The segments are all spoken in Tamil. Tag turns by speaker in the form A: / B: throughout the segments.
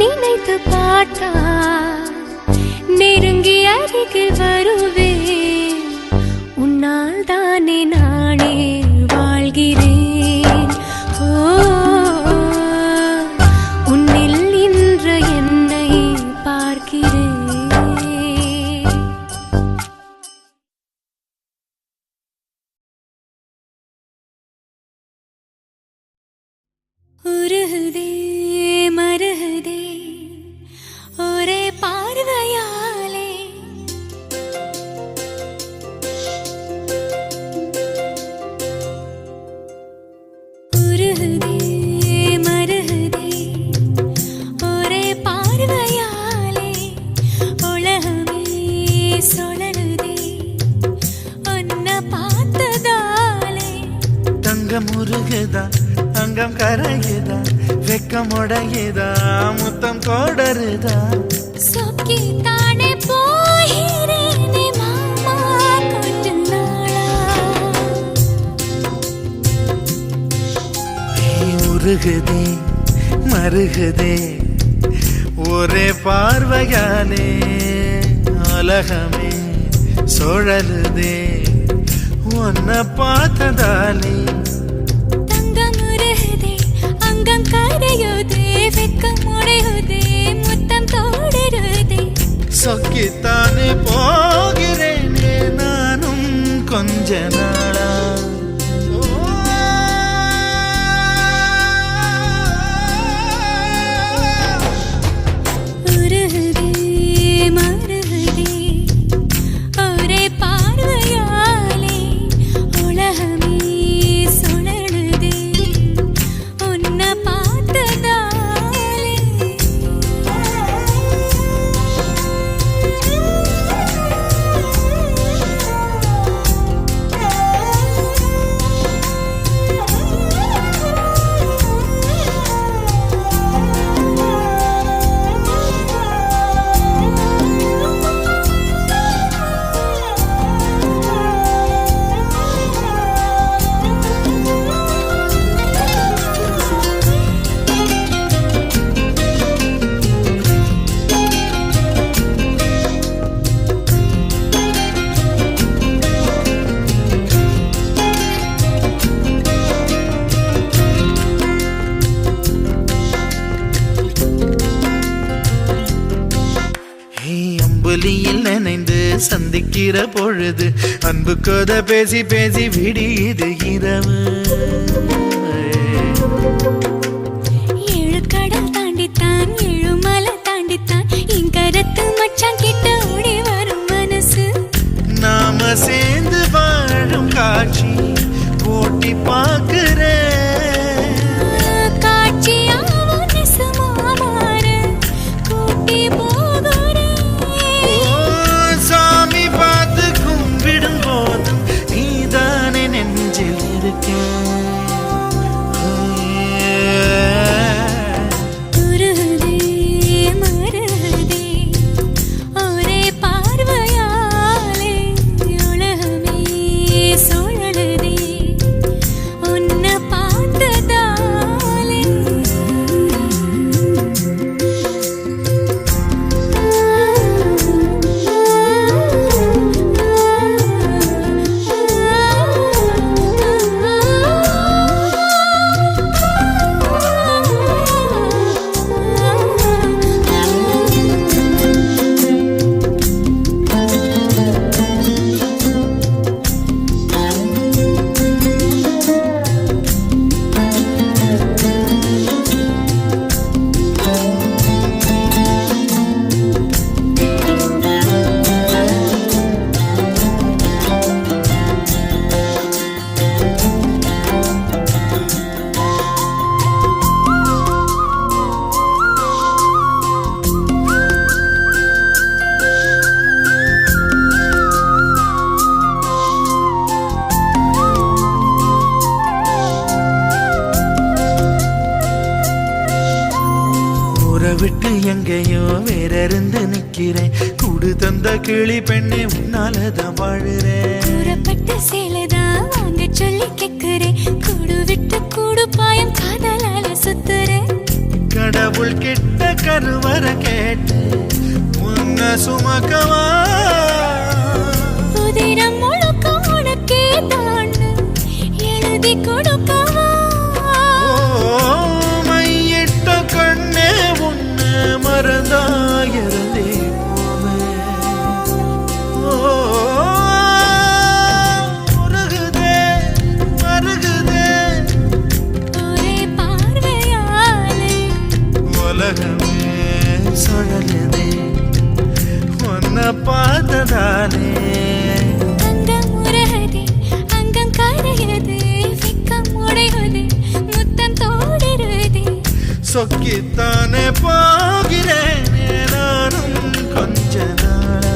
A: நினைத்து பார்த்தா நெருங்கி அருகில் வருவேன். உன்னால் தானே நானே வாழ்கிறேன். ஓ, உன்னில் இன்று என்னை பார்க்கிறேன். உருகுதே மருகுதே ஒரே பார்வையாலே. உருகுதே மருகுதே ஒரே பார்வையாலே. உலகமே சுழலுதே உன்னை பார்த்ததாலே.
B: தங்கம் உருகுதா, அங்கம் கரையுதா, வெக்கம் உடையுதா, முத்தம் கோடருதா.
A: சொக்கி தானே போகிறேனே மாமா கொஞ்ச நாளா.
B: உருகுதே மருகுதே ஒரே பார்வையாலே. உலகமே சுழலுதே உன்னை பார்த்ததாலே.
A: அங்கம் கரையுதே, வெக்கம் உடையுதே, முத்தம் தோடுதே.
B: சொக்கித்தானே போகிறேனே நானும் கொஞ்ச நாளா.
A: உருகுதே மருகுதே ஒரே பார்வையாலே. உலகமே சுழலுதே உன்னை பார்த்ததாலே.
B: அம்புலியில் நினைந்து சந்திக்கிற பொழுது அன்பு கதை பேசி பேசி விடியுது இரவு.
A: ஏழு கடல் தாண்டித்தான் ஏழு மலை தாண்டித்தான் என் கருத்து மச்சான் கிட்ட ஓடி வரும் மனசு.
B: நாம சேர்ந்து வாழும் காட்சி போட்டி பார்க்கிறேன்.
A: காட்சியாவும் நெசமா மாற கூட்டி போகிறேன்.
B: சாமி பார்த்து கும்பிடும் போதும் நீதானே நெஞ்சில் இருக்க.
A: உருகுதே மருகுதே ஒரே பார்வையாலே. உலகமே சுழலுதே உன்னை பார்த்ததாலே.
B: விட்டு எங்கேயோ வேற இருந்து நிக்கிறேன். கூடு தந்த கிளி பெண்ணே உன்னாலதான் வாழுறேன்.
A: கூறப்பட்ட சேலைதான் வாங்க சொல்லி கேட்கிறேன். கூடு விட்டு கூடு பாயம் காதலால சுத்துறேன்.
B: கடவுள் கடவுள் கிட்ட கருவற கேட்டு உன்ன சுமக்கவா
A: உதிரம் முழுக்க உனக்கே தான் எழுதி கொடுக்கவா
B: மையிட்ட கண்ணே உன்ன மறந்தாயிருந்தே பார்த்ததாலே
A: அங்கம் உருகுதே அங்கம் கரையுதே வெக்கம் உடையுதே முத்தம் தோடுருதே
B: சொக்கித்தானே போகிறேன் நானும் கொஞ்ச நாளா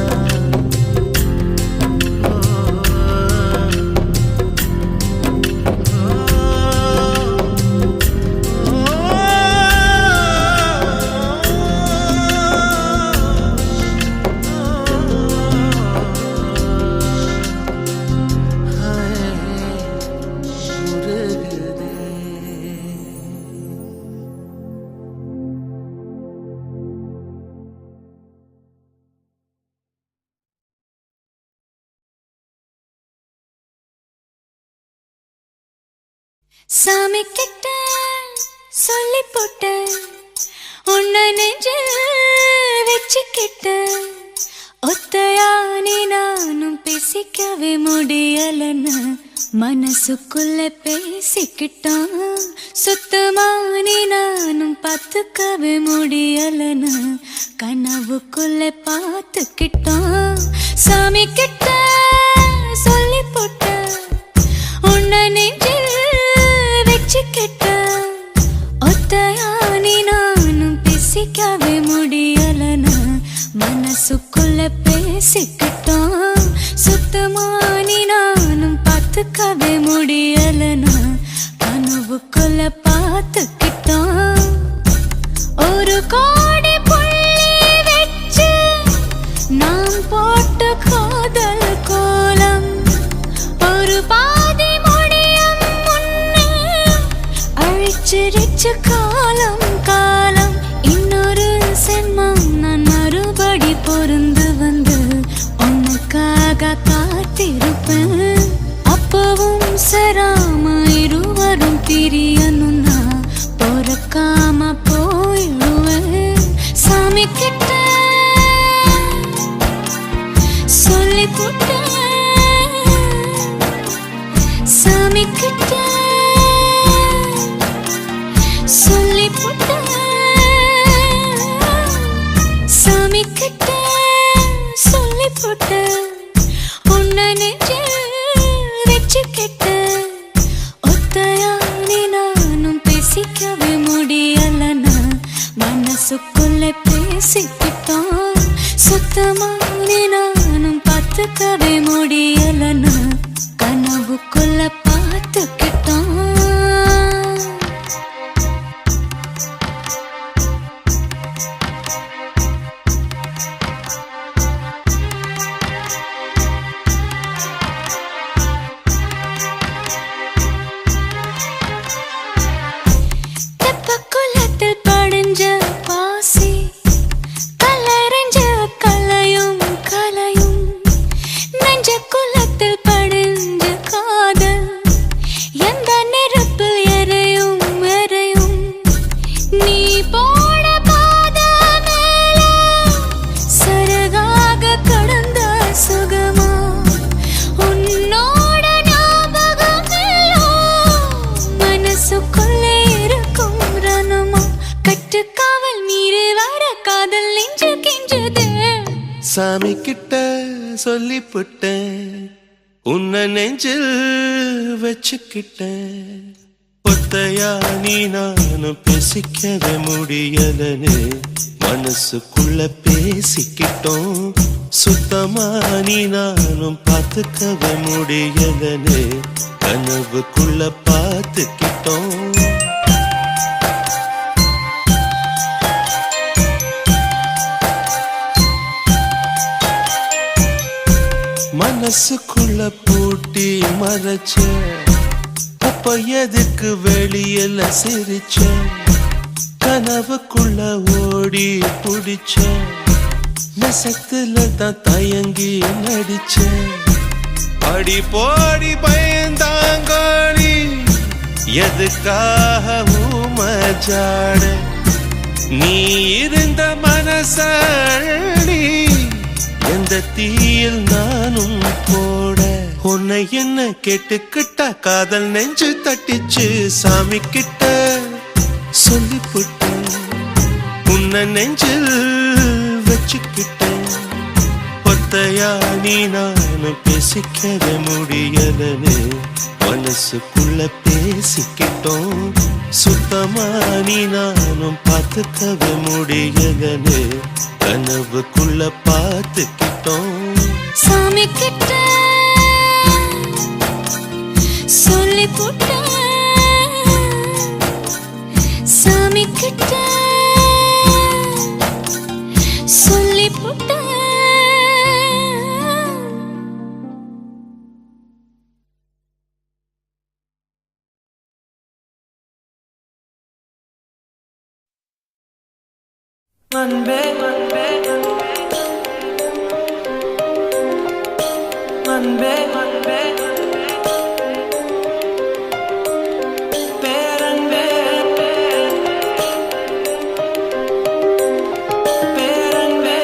A: சாமி கிட்ட சொல்லி போட்ட உன்னை நெஞ்சில் வச்சுக்கிட்ட ஒத்தையானி நானும் பேசிக்கவே முடியலன்னு மனசுக்குள்ள பேசிக்கிட்டான் சுத்தமானி நானும் பார்த்துக்கவே முடியலன்னு கனவுக்குள்ள பார்த்துக்கிட்டான் சாமி கிட்ட சொல்லி போட்ட உன்னை நெஞ்சில் வச்சுக்கிட்ட ஒத்தையானி நானும் பேசிக்கவே முடியலன்னு மனசுக்குள்ள பேசிக்கிட்டோம் சுத்தமானி நானும் பார்த்துக்கவே முடியலன்னு கனவுக்குள்ள பார்த்துக்கிட்டோம் ஒரு கோடி புள்ளி வச்சு நாம் போட்ட காதல் கோலம் ஒரு பாதி அழிச்சிருச்சு காலம் காலம் இன்னொரு சென்மம் நான் மறுபடி பொருந்து வந்து உனக்காக காத்திருப்பேன் அப்பவும் சராம இருவரும் பிரியணும்னா பொறுக்காம போயிடுவேன் சாமி கிட்ட சொல்லி போட்டேன் சாமி கிட்ட சொல்லி போட்ட சாமி கிட்ட சொல்லி போட்ட உன்னை நெஞ்சில் வச்சுக்கிட்ட ஒத்தையானி நானும் பேசிக்கவே முடியலன்னா மனசுக்குள்ள பேசிக்கிட்டோம் சுத்தமானி நானும் பார்த்துக்கவே முடியலன்னா கனவுக்குள்ள பார்த்துக்கிட்டோம்
B: சாமி கிட்ட சொல்லி போட்டேன் உன்னை நெஞ்சில் வச்சுக்கிட்டேன் ஒத்தையானி நானும் பேசிக்கவே முடியலன்னு மனசுக்குள்ள பேசிக்கிட்டோம் சுத்தமானி நானும் பார்த்துக்கவே முடியலன்னு கனவுக்குள்ள பார்த்துக்கிட்டோம் மனசுக்குள்ள பூட்டி மறைச்ச அப்ப எதுக்கு வெளியில சிரிச்ச
C: கனவுக்குள்ள ஓடி புடிச்ச நெசத்துல தான் தயங்கி நடிச்ச அடி போடி பயந்தாங்கோடி எதுக்காக மஜாட நீ இருந்த மனசடி எந்த தீயில் நானும் போட உன்னை என்ன கேட்டுக்கிட்டா காதல் நெஞ்சு தட்டிச்சு சாமி கிட்ட சொல்லிப்புட்டேன் உன்னை நெஞ்சில் வச்சுக்கிட்டேன் ஒத்தையா நீ நானும் பேசிக்கத முடியலன்னு மனசுக்குள்ள பேசிக்கிட்டோம் சுத்தமா நீ நானும் பார்த்துக்கவே முடியலன்னு கனவுக்குள்ள பார்த்துக்கிட்டோம்
A: சாமி கிட்ட சொல்லி போட்ட சாமி கிட்ட சொல்லி போட்ட
D: அன்பே அன்பே அன்பே அன்பே பேரன்பே பேரன்பே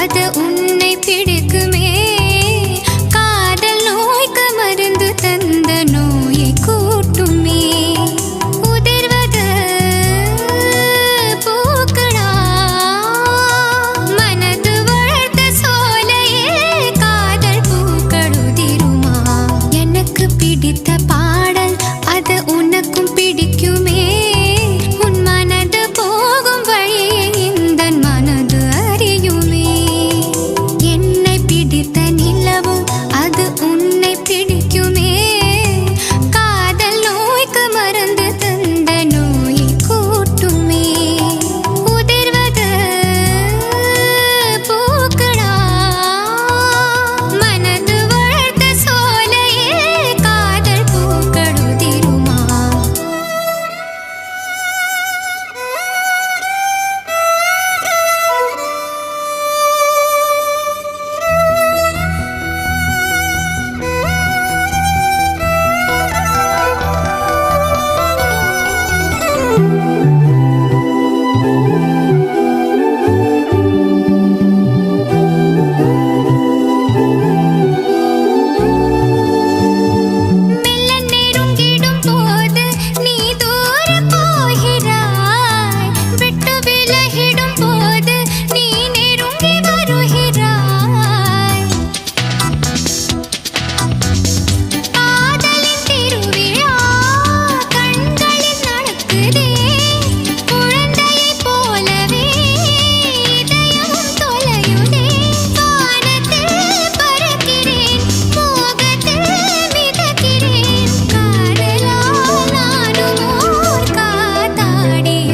A: அது உன்னை பிடிக்குமே காதல் நோய்க்கு மருந்து தந்த நோயை கூட்டுமே உதிர்வது பூக்கடா மனது வளர்த்த சோலையே காதல் பூக்களுதிருமா எனக்கு பிடித்த பாடல் அது உனக்கும் பிடிக்குமே உன் மனது போகும் வழியை இந்த மனது அறியுமே என்னை பிடித்த நிலவும் அது உன்னை பிடிக்குமே காதல் நோய்க்கு மருந்து தந்த நோயை கூட்டுமே உதிர்வது பூக்கடா மனது வளர்த்த சோலையே காதல் பூக்களுதிருமா மெல்ல நெருங்கிடும் போது நீ தூர போகிறாய் விட்டு விலகிடும் போது நீ நெருங்கி வருகிறாய் காதலின் திருவிழா கண்களில் நடக்குதே குழந்தையைப் போலவே இதயமும் தொலையுதே வானத்தில் பறக்கிறேன் மோகத்தில் மிதக்கிறேன் காதலால் நானும் ஓர் காத்தாடியாகிறேன்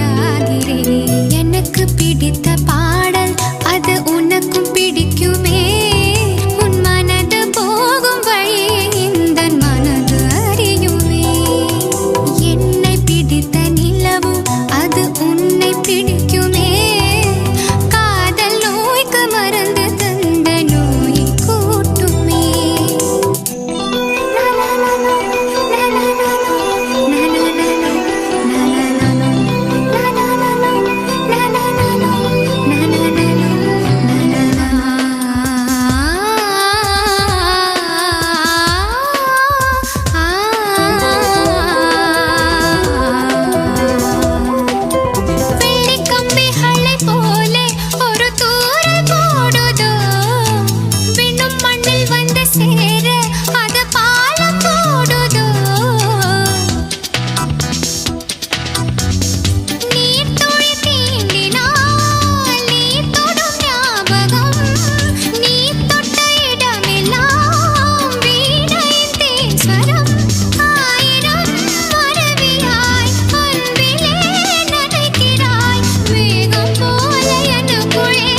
A: எனக்கு பிடித்த பாடல் அது உனக்கும் பிடிக்குமே உன் மனது போகும் வழியை இந்த மனது அறியுமே என்னை பிடித்த நிலவும் அது உன்னை பிடிக்குமே காதல் நோய்க்கு மருந்து தந்த நோயை கூட்டுமே வெள்ளிக் கம்பிகளைப் போலே ஒரு தூறல் போடுதோ விண்ணும் மண்ணில் வந்து சேர அது பாலம் போடுதோ நீர்த்துளி தீண்டினால் நீ தொடும் ஞாபகம் நீ தொட்ட இடமெல்லாம் வீணையின் தேன்ஸ்வரம் ஆயிரம் மறவியாய் அன்பிலே நனைக்கிறாய் வேகம் போல எனக்குள்ளே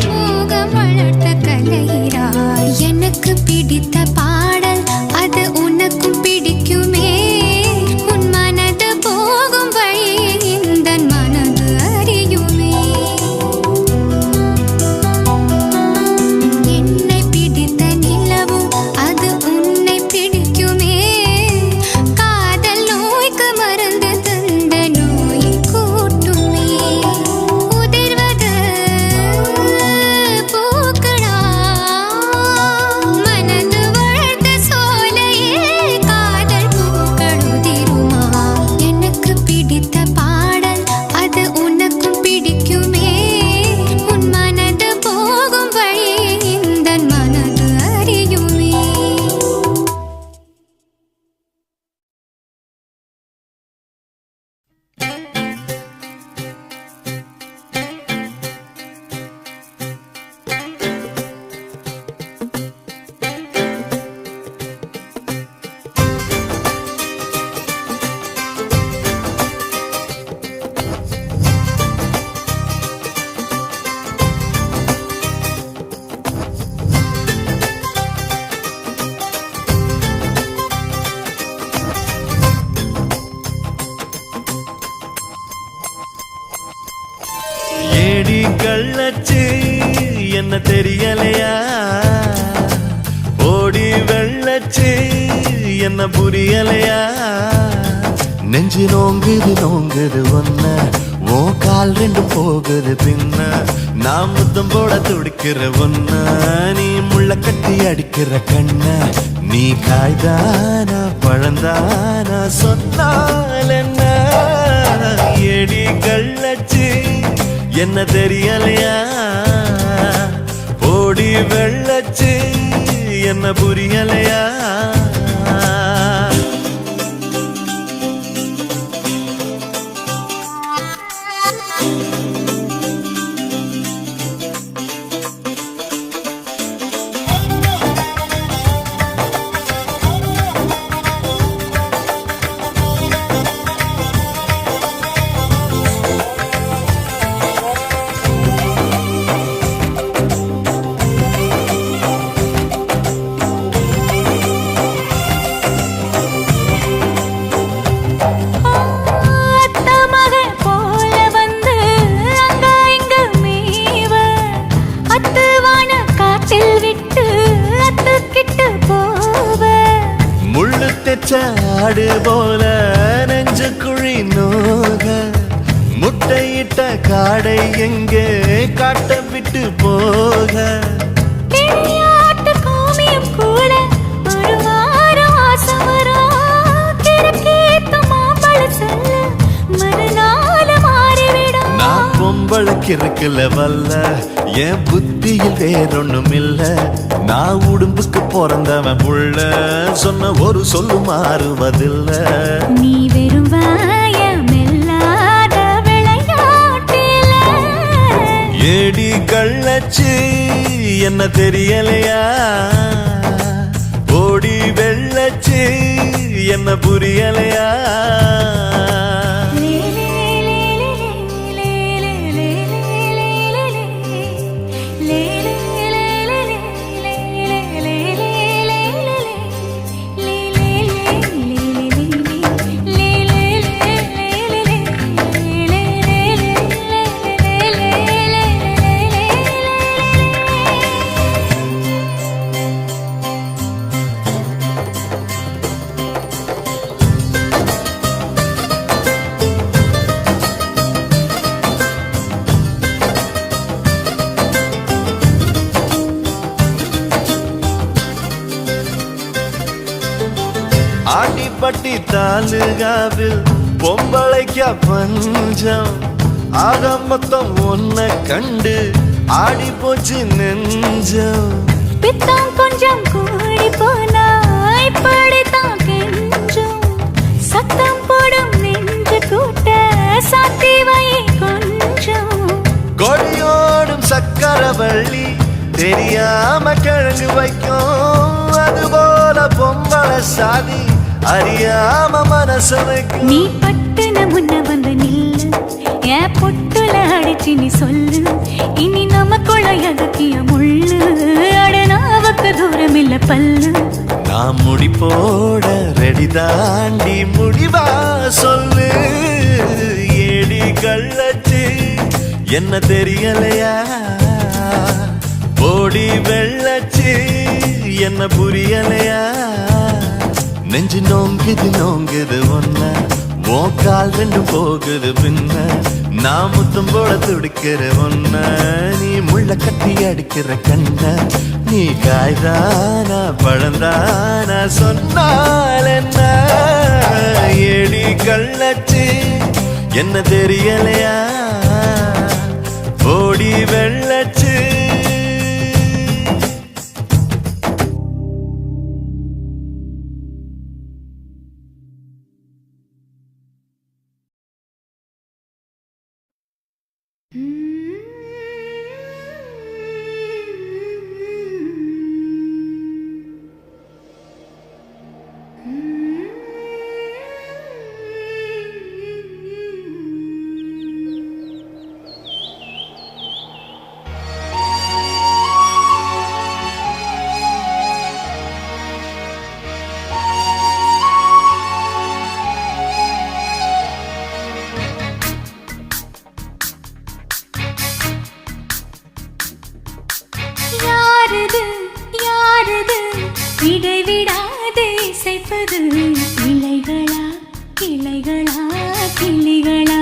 A: மோகம் வளர்த்த கலைகிறாய் எனக்கு பிடித்த பாடல் அது உனக்கும் பிடிக்குமே உன் மனது போகும் வழியை இந்த மனது அறியுமே என்னை பிடித்த நிலவும் அது உன்னை பிடிக்குமே காதல் நோய்க்கு மருந்து தந்த நோயை கூட்டுமே உதிர்வது பூக்கடா மனது வளர்த்த சோலையே காதல் பூக்களுதிருமா எனக்கு பிடித்த பாடல் அது உனக்கும் பிடிக்குமே உன் மனது போகும் வழியை இந்த மனது அறியுமே
C: ஏடி கள்ளச்சு என்ன தெரியலையா ஓடி வெள்ளச்சு என்ன புரியலையா நெஞ்சு நோங்குது நோங்குது ஒன்ன ஓ கால் ரெண்டும் போகுது பின்ன நான் முத்தம் போட துடிக்கிற ஒன்ன நீ முள்ள கட்டி அடிக்கிற கண்ண நீ காய்தானா பழந்தானா சொன்னால் என்ன எடி கள்ளச்சு என்ன தெரியலையா ஓடி வெள்ளச்சு என்ன புரியலையா ஆடு போல நெஞ்சு குழி நோக முட்டையிட்ட காடை எங்கே காட்ட விட்டு போக
A: கூட ஒரு வாரம் மறுநாள மாறிவிடும்
C: நான் பொம்பளுக்கு இருக்குல வல்ல என் புத்தியில் வேறொன்னும் இல்ல நான் உடும்புக்கு பிறந்தவன் புள்ள சொன்ன ஒரு சொல்லு மாறுவதில்ல
A: நீ வெறும் வாயமில்லாத விளையாட்டில
C: ஏடி கள்ளச்சு என்ன தெரியலையா ஓடி வெள்ளச்சு என்ன புரியலையா ஆண்டிப்பட்டி தாலுகாவில் பொம்பளைக்க பஞ்சம் ஆக மொத்தம் ஒன்ன கண்டு ஆடி போச்சு நெஞ்சம்
A: பித்தம் கொஞ்சம் கூடி போனா இப்படித்தான் கெஞ்சும் சத்தம் போடும் நெஞ்சு கூட்ட சாத்தி வை கொஞ்சம்
C: கொடியோடும் சக்கரவள்ளி தெரியாம கிழங்கு வைக்கும் அதுபோல பொம்பளை சாதி அறியாம மனசு வைக்கும்
A: நீ பட்டுன முன்ன வந்து நில்லு என் பொட்டுல அடிச்சு நீ சொல்லு இனி நமக்குள்ள எதுக்கிய முள்ளு அடனாவுக்கு தூரம் இல்ல பல்லு
C: நான் முடி போட ரெடி தாண்டி முடிவா சொல்லு ஏடி கள்ளச்சு என்ன தெரியலையா ஓடி வெள்ளச்சு என்ன புரியலையா நெஞ்சு நோங்குது ஒன்ன ஓ கால் ரெண்டும் போகுது பின்ன நான் முத்தம் போட துடிக்கிற ஒன்ன நீ முள்ள கட்டி அடிக்கிற கண்ண நீ காய்தானா பழந்தானா சொன்னால் என்ன ஏடி கள்ளச்சு என்ன தெரியலையா ஓடி வெள்ளச்சு
A: இடைவிடாது இசைப்பது இலைகளா கிளைகளா கிளிகளா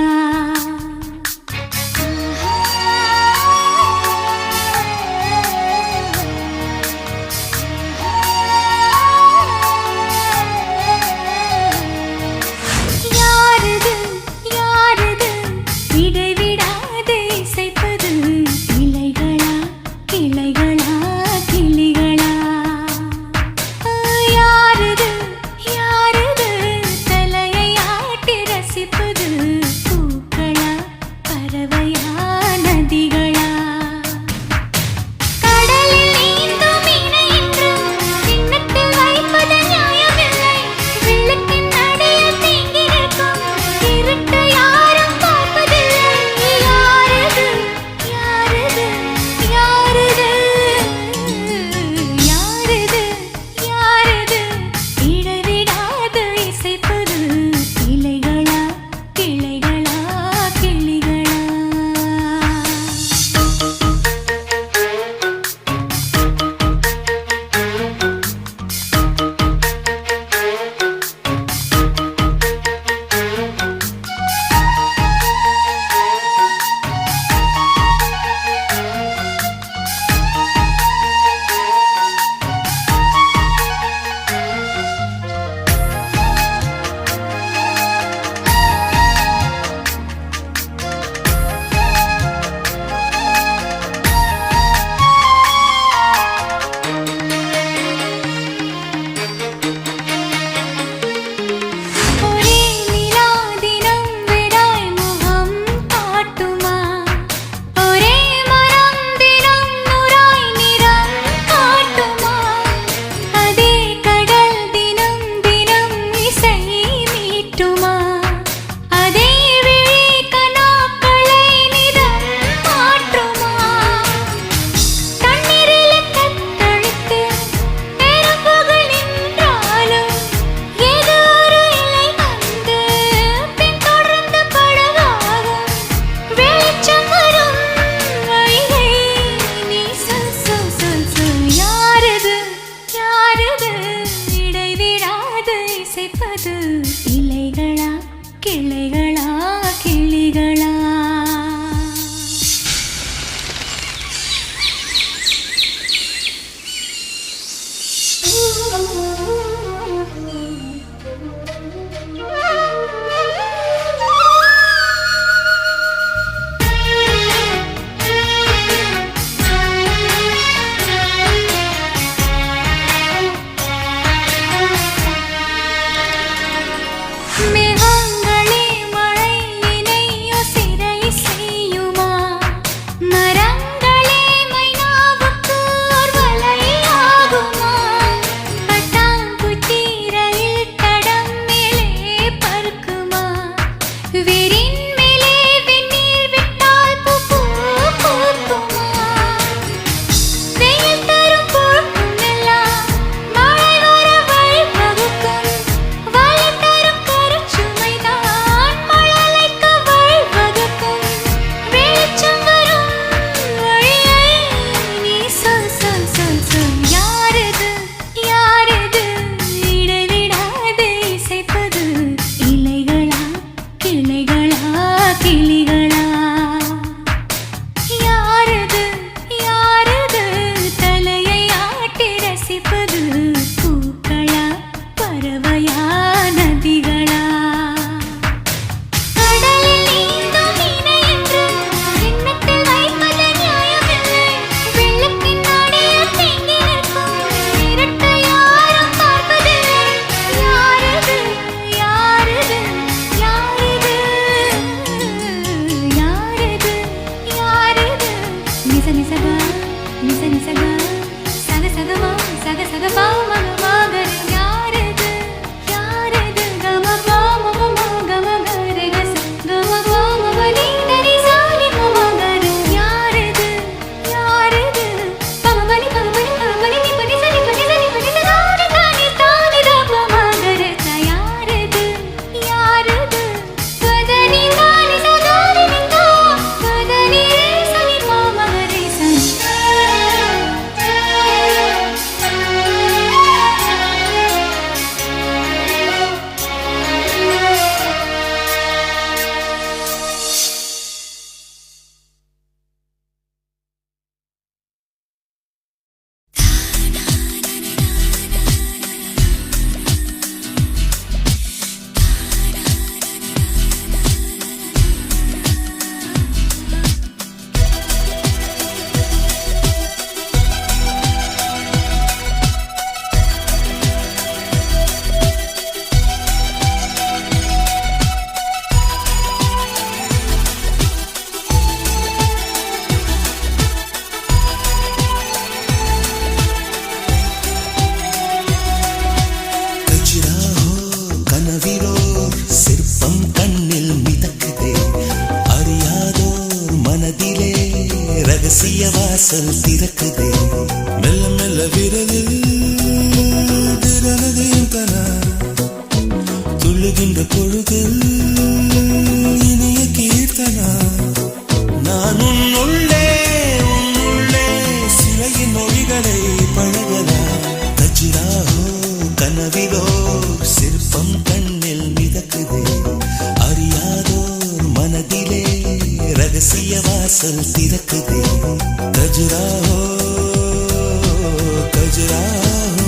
A: இசைப்பது இலைகளா கிளைகளா கிளிகளா? மேகங்களே மழையினையோ சிறை செய்யுமா? மரங்களே மைனாவுக்கு ஓர் வலையாகுமா? பட்டாம்பூச்சி ரயில் தடம் மேலே பறக்குமா? வேரின் மேலே வெந்நீர் விட்டால் பூ பூக்குமா? வெயில் தரும் பொழுதும் எல்லாம் மழை வர வழிவகுக்கும். வழி தரும் கருச்சுமைதான் மழலைக்க வழிவகுக்கும். வெளிச்சம் வரும் வழியை நீ சொல் சொல் சொல் சொல். யாரது யாரது இடைவிடாது இசைப்பது இலைகளா கிளைகளா கிளிகளா? யாரது யாரது தலையை ஆட்டி ரசிப்பது பூக்களா பறவையா நதிகளா? கடலில் நீந்தும் மீனை என்று எண்ணத்தில் வைப்பது நியாயமில்லை. வெள்ளத்தின் அடியில் தேங்கி நிற்கும் இருட்டை யாரும் பார்ப்பதில்லை. யாரது யாரது யாரது யாரது யாரது? நிச நிசகா நிச நிசகா சக சகமா சக சகபா மகமாகரி. யாரது யாரது கம பாம கம கரி கச கம பாம பனி தனி சாலி மமகரு. யாரது யாரது பம பனி நீ பனி சனி பனி தானி தானி தானி தப மகரு. யாரது யாரது பதனி தானி சதானி நிந்தா பதனி சனி மமகரி சனி.
B: கஜ்ராஹோ கனவிலோ சிற்பம் கண்ணில் மிதக்குதே. அறியாதோர் மனதிலே ரகசிய வாசல் திறக்குதே. மெல்ல மெல்ல விரலில் திறனதையும் கனா துள்ளுகின்ற பொழுதில் இனிய கீர்த்தனா. நான் உன்னுள்ளே சிலையின் மொழிகளை பழகலாம். கஜ்ராஹோ கனவிலோ சிற்பம் கண்ணில் மிதக்குதே. அறியாதோர் மனதிலே ரகசிய வாசல் திறக்குதே. கஜ்ராஹோ கஜ்ராஹோ.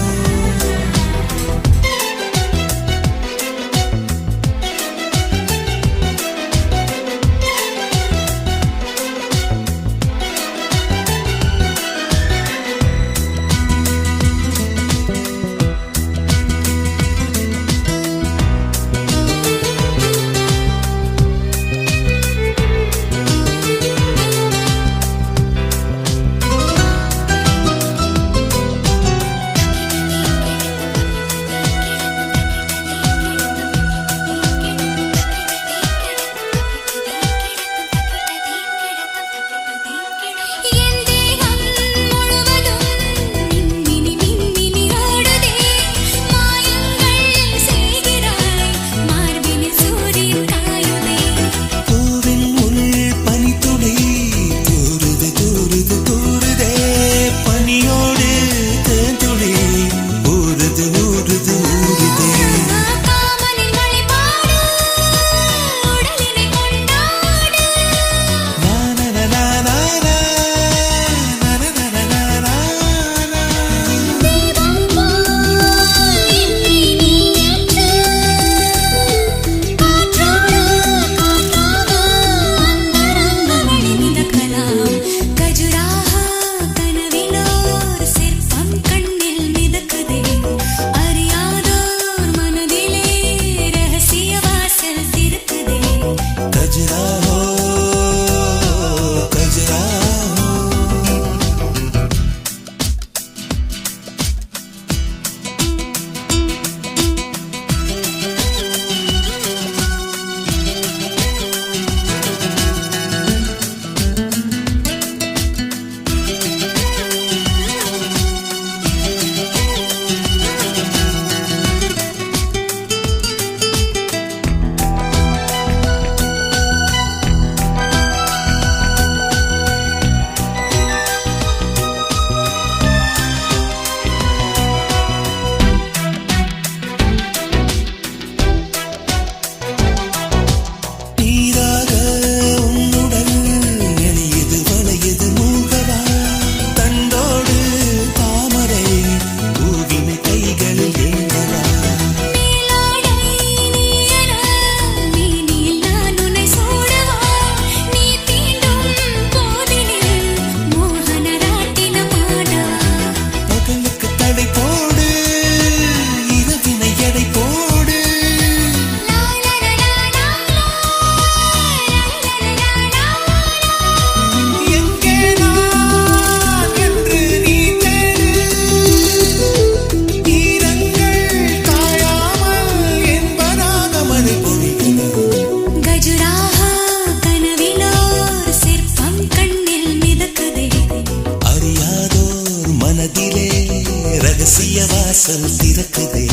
B: மனதிலே ரகசிய வாசல் திறக்குதே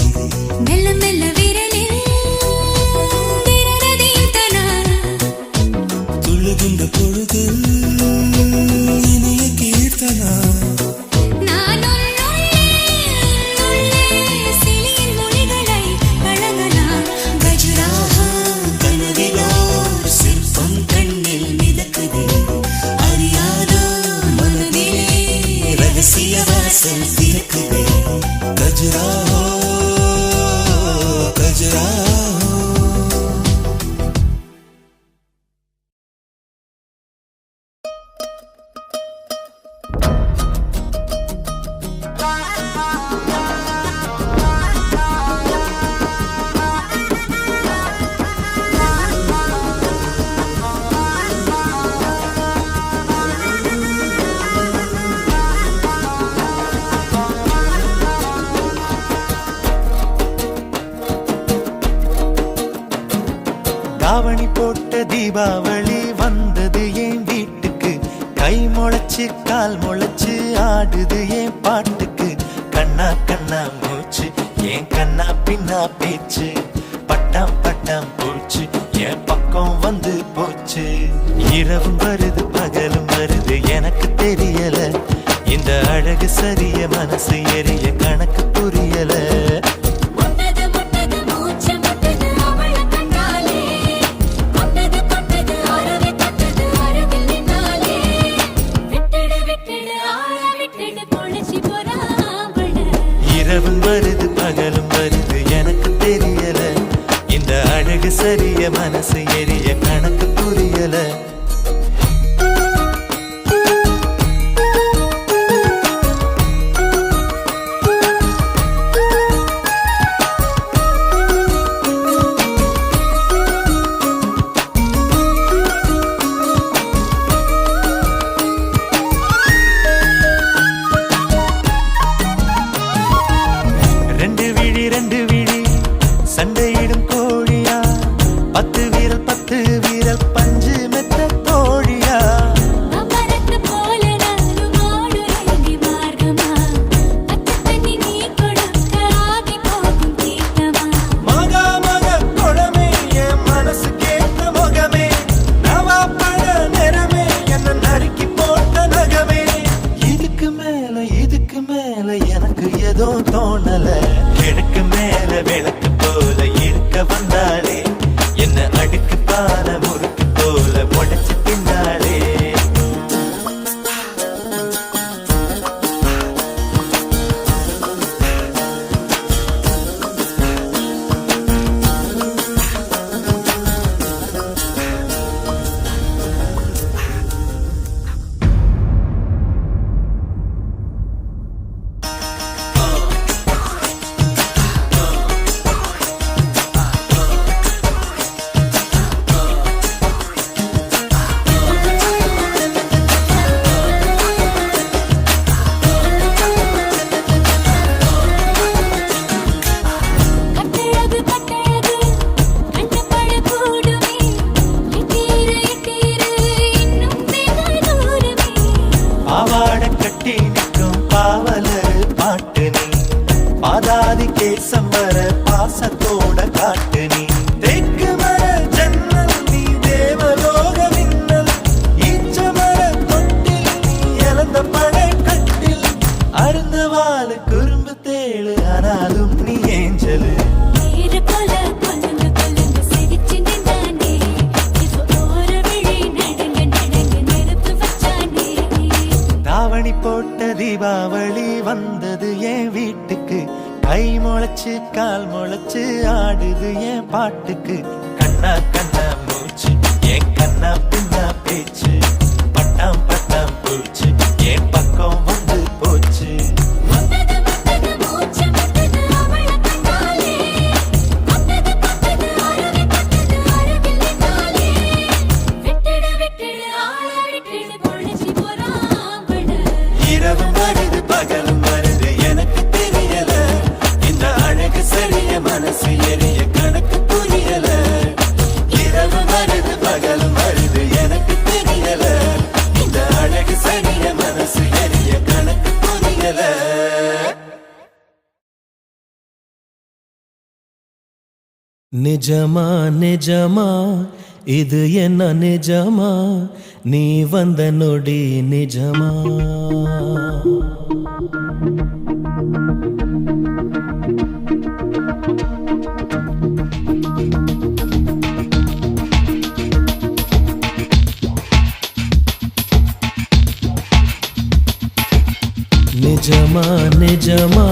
A: மெல்ல மெல்ல விரலில் விரலதையும் தனா
B: துள்ளுகின்ற பொழுது இனிய கீர்த்தனா
A: நான் உள்ளே சிலியின் மொழிகளை பழகலாம் கஜுராஹோ
B: கனவிலோ சிற்பம் கண்ணில் மிதக்குதே அறியாதோ மனதிலே ரகசிய வாசல் திறக்குதே கஜுராஹோ கஜுராஹோ தாவணி போட்ட தீபாவளி வந்தது என் வீட்டுக்கு கை முளைச்சு கால் முளைச்சு ஆடுது என் பாட்டுக்கு கண்ணா கண்ணா மூச்சு என் கண்ணா பின்னா பேச்சு பட்டாம் பட்டாம் பூச்சு என் பக்கம் வந்து போச்சு இரவும் வருது பகலும் வருது எனக்கு தெரியல இந்த அழகு சரிய மனசு எரிய கணக்கு புரியல
A: முட்டது முட்டது மூச்சு முட்டது அவள கண்டாலே முட்டது முட்டது அரவே தட்டது அரவில் நின்னாலே விட்டுடு விட்டுடு ஆள விட்டுடு பொழிச்சு போறாவள
B: இரவும் வருது பகலும் வருது எனக்கு தெரியல இந்த அழகு சரிய மனசு எரிய கணக்கு புரியல ரெண்டு விழி சண்டையிடும் கோழியா 10 வீரல் பஞ்சு மெத்த தோழியா
A: அமரத்து போல நானும் ஆடுறேன் மார்க்கமா அத்த தண்ணி நீ கொடுக்க ஆகி போகும் தீர்த்தமா
B: மகா மக குளமே என் மனசு கேட்ட முகமே நவா பழ நிறமே என்ன நறுக்கி போட்ட நகமே இதுக்கு மேல எனக்கு ஏதோ தோணல எனக்கு மேல விளக்கு போல இருக்க வந்தாளே என்ன அடுக்கு பால முறுக்கு போல உடைச்சு பின்னாலே
A: கட்டழகு கட்டழகு கண்ணு பழ கூடுமே இட்டீரு இன்னும் வெகு தூரமே
B: பாவாட கட்டி நிற்கும் பாவலர் பாட்டு நீ பாதாதி கேசம் வர பாசத்தோட காட்டு நீ தெற்கு மர ஜன்னல் நீ தேவலோக மின்னல் ஈச்ச மர தொட்டில் நீ இழந்த பட கட்டில் அருந்த வாழ குறும்பு தேழு ஆனாலும் நீ ஏஞ்சலு
A: ஏறு போல கொல்லுங்க சிரிச்சு நின்றானே இப்போ ஓர விழி நடங்க நெருப்பு வச்சானே
B: தாவணி போட்ட தீபாவளி வந்தது என் வீட்டுக்கு கை முளைச்சு கால் முளைச்சு ஆடுது என் பாட்டுக்கு கண்ணா கண்ணா மூச்சு என் கண்ணா பின்னா பேச்சு பட்டாம் பட்டாம் பூச்சு என் பக்கம் வந்து போச்சு
A: முட்டது முட்டது மூச்சு முட்டது அவள கண்டாலே முட்டது முட்டது அரவே தட்டது அரவில் நின்னாலே விட்டுடு விட்டுடு ஆள விட்டுடு பொழிச்சு போறாவள
B: இரவும் வருது பகலும் வருது எனக்கு தெரியல இந்த அழகு சரிய மனசு எரிய கணக்கு புரியல இரவு வருது பகலும் வருது எனக்கு தெரியல இந்த அழகு சரிய மனசு எரிய
E: நிஜமா நிஜமா இது என்ன நிஜமா நீ வந்த நொடி நிஜமா நிஜமா நிஜமா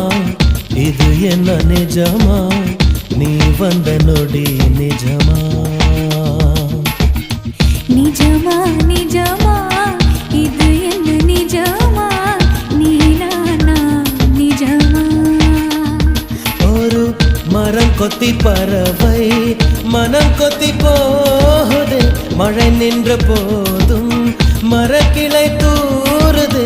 E: இது என்ன நிஜமா நீ வந்த நொடி நிஜமா
A: நிஜமா நிஜமா இது என்ன நிஜமா நீ நானா நிஜமா
E: ஒரு மரம் கொத்தி பறவை மனம் கொத்தி போகுது மழை நின்ற போதும் மரக்கிளை தூறுது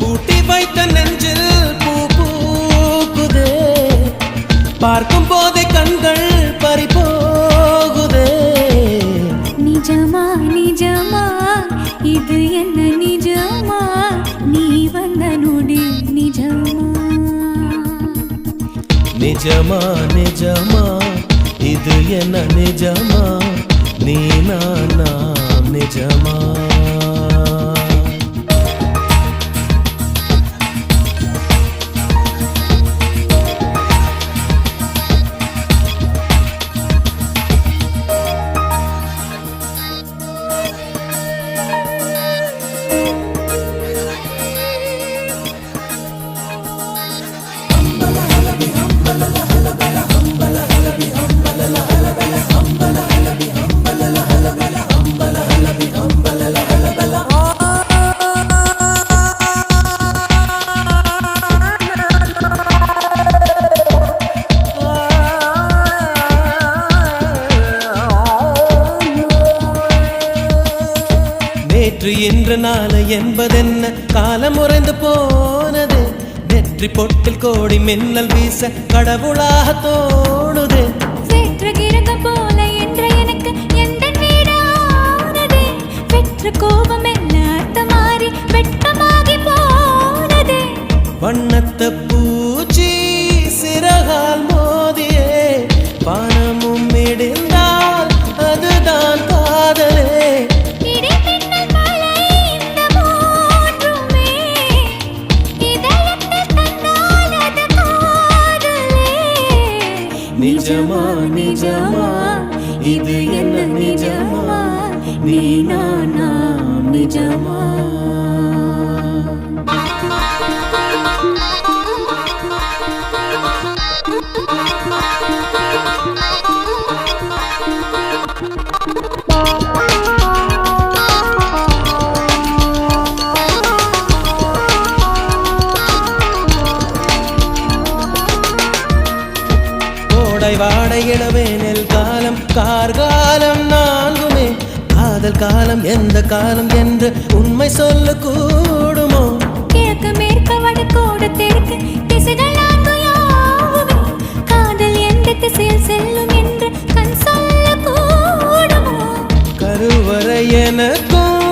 E: ஊட்டி வைத்த நெஞ்சில் பூ பூக்குதே பார்க்கும் போதே கண்கள் பறி போகுதே
A: நிஜமா நிஜமா இது என்ன நிஜமா நீ வந்த நொடி நிஜமா
E: நிஜமா நிஜமா இது என்ன நிஜமா நீ நானா நிஜமா நேற்று இன்று நாளை என்பதென்ன காலம் உறைந்து போனது நெற்றி பொட்டில் கோடி மின்னல் வீச கடவுளாக தோணுது
A: வெற்ற கிரகம் போல என்ற எனக்கு எந்த வீடானதே வெற்ற கோபம் என்ன அர்த்தம் மாறி வெட்டமாகி போனதே
E: வண்ணத்த பூச்சி சிறகால் மோதியே பானமும் இடிந்தால் அதுதான் காதலே
A: இடிமின்னல் மழை இந்த மூன்றுமே இதயத்தில் தந்தால் அது காதலே
E: நிஜமா நிஜமா இது என்ன நிஜமா நீ நானா நிஜமா கோடை வாடை இளவேனில் காலம் கார்காலம் நான்குமே காதல் காலம் எந்த காலம் என்று உண்மை சொல்ல கூடுமோ
A: கிழக்கு மேற்கு வடக்கோடு தெற்கு திசைகள் நான்கு யாவுமே காதல் எந்த திசையில் செல்லும் என்று கண் சொல்ல கூடுமோ
E: கருவறை எனக்கும்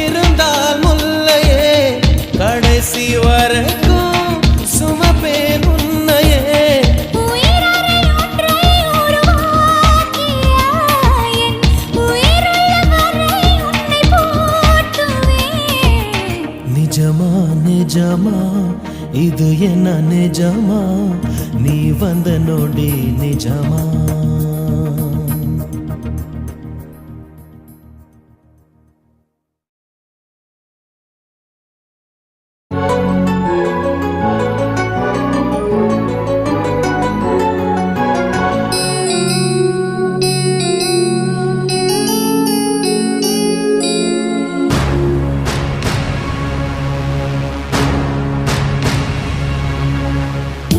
E: இருந்தால் முல்லையே கடைசி வரைக்கும் சுமப்பேன் உன்னையே
A: உயிரறை ஒன்றை உருவாக்கிய என் உயிருள்ள வரை உன்னை போற்றுவேன்
E: நிஜமா நிஜமா இது என்ன நிஜமா நீ வந்த நொடி நிஜமா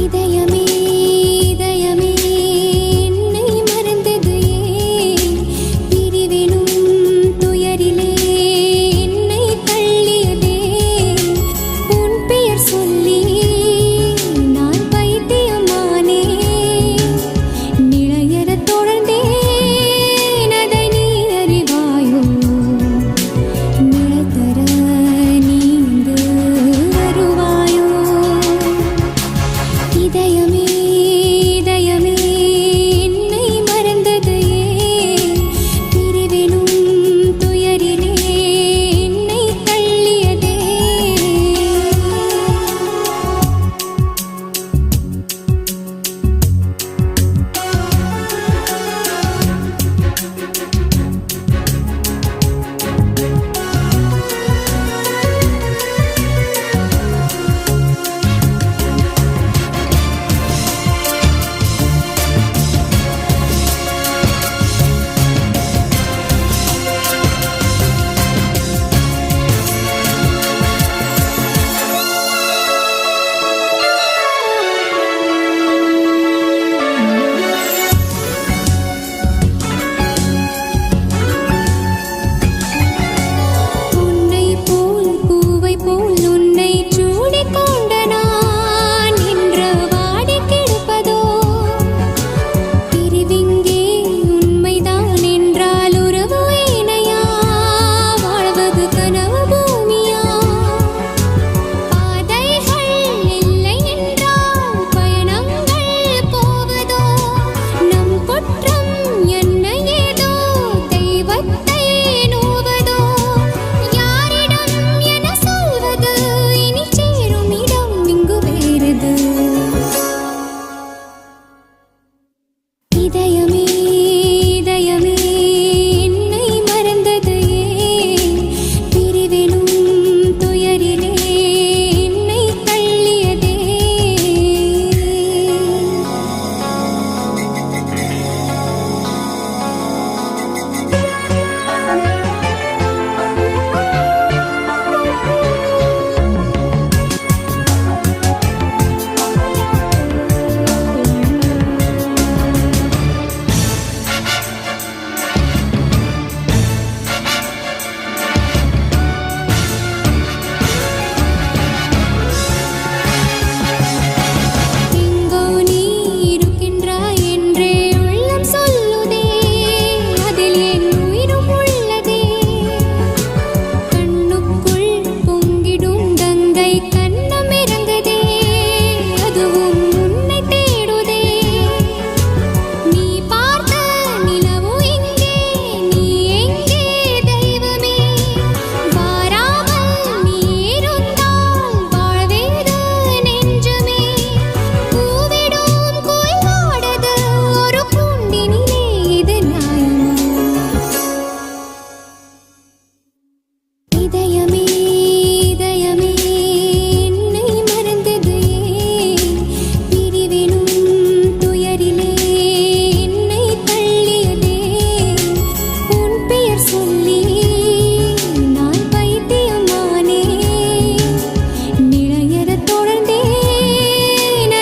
A: இதயமே இதயமே என்னை
F: உறவாடி கிடப்பதோ பிரிவிங்கே உண்மைதான் என்றால் உறவு இணையா வாழ்வது கனவு பூமியா பாதைகள் இல்லை என்றால் பயணங்கள் போவதோ நம் குற்றம் என்ன ஏதோ தெய்வத்தை நோவதோ யாரிடம் என சொல்வது இனி சேரும் இடம் இங்கு வேறது இதயமே இதயமே என்னை மறந்தது ஏன் பிரிவிலும் துயரிலே என்னை தள்ளியதே எங்கோ நீ இருக்கின்றாய் என்றே உள்ளம் சொல்லுதே அதில் என் உயிரும் உள்ளதே கண்ணுக்குள் பொங்கிடும் கங்கை கண்ணம் இறங்குதே அதுவும் உன்னை தேடுதே நீ பார்த்த நிலவு எங்கே நீ எங்கே தெய்வமே வாராமல் நீ இருந்தால் வாழ்வேது நெஞ்சமே கூவிடும் குயில் வாடுது ஒரு கூண்டினிலே இது நியாயமா இதயமே இதயமே என்னை மறந்தது ஏன் பிரிவிலும் துயரிலே என்னை தள்ளியதே உன் பெயர் சொல்லி நான் பைத்தியமானே நிலையறத் தொடர்ந்தேன்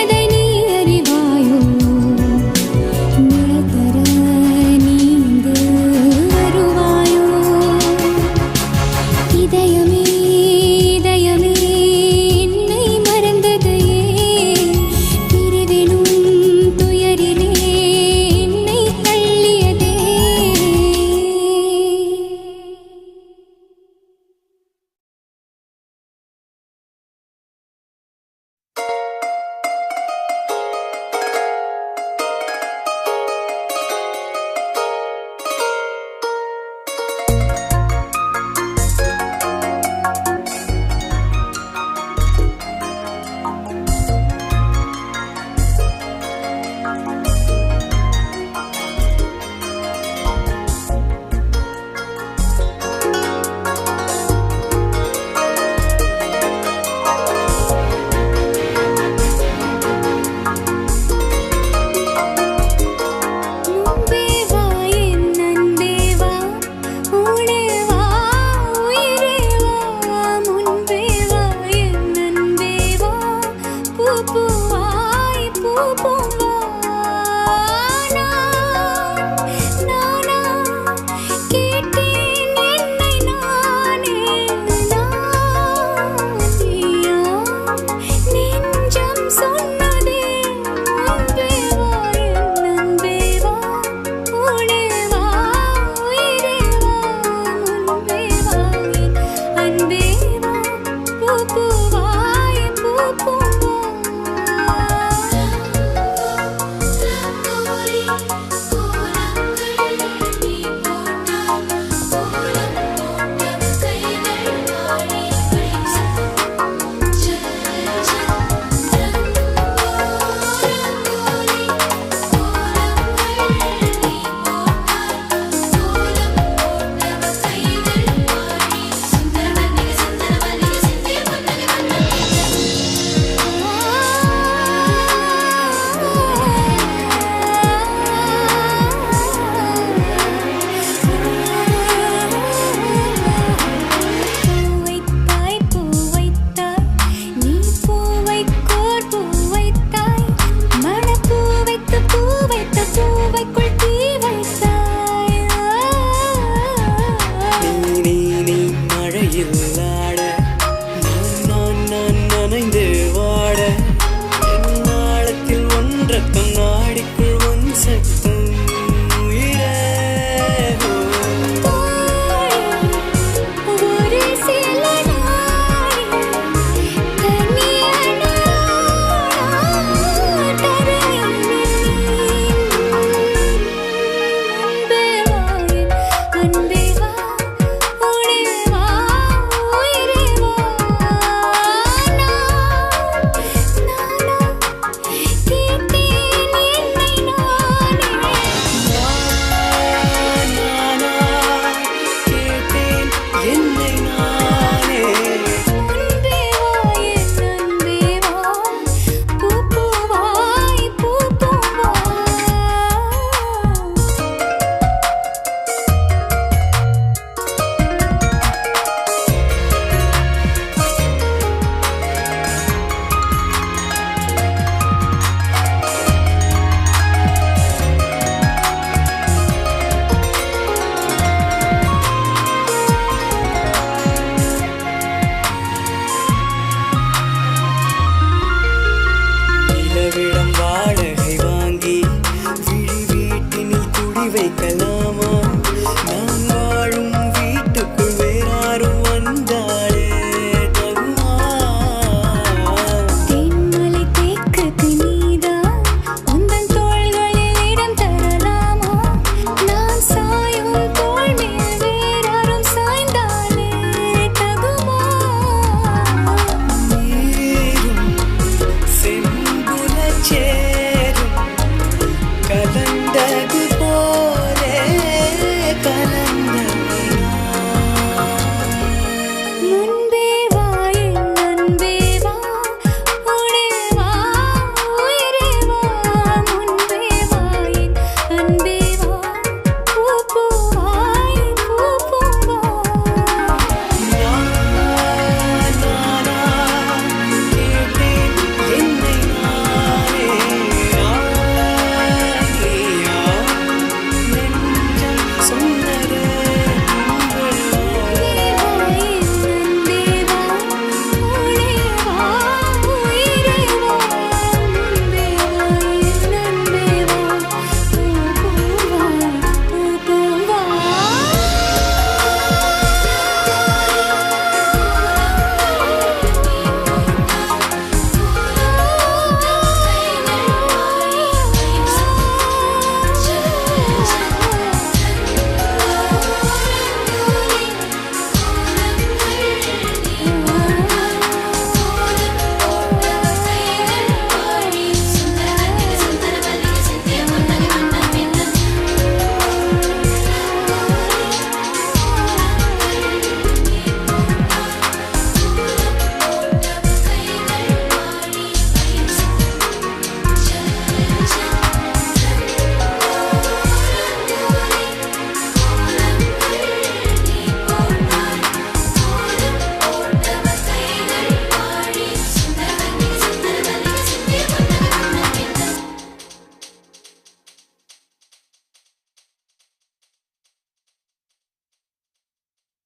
F: அதை நீ அறிவாயோ நிலை தர நீ இங்கு வருவாயோ இதயமே இதயமே என்னை மறந்தது ஏன் பிரிவிலும் துயரிலே என்னை தள்ளியதே முன்பே வா என் அன்பே வா ஊனே வா உயிரே வா முன்பே வா என் அன்பே வா பூ பூவாய் பூ பூவா நானா கேட்டேன் என்னை நானே நானியா நெஞ்சம் சொன்னதே முன்பே வா என் அன்பே வா ஊனே வா உயிரே வா முன்பே வா என் அன்பே வா பூ பூவாய் பூ பூவா
E: வைக்கலாம்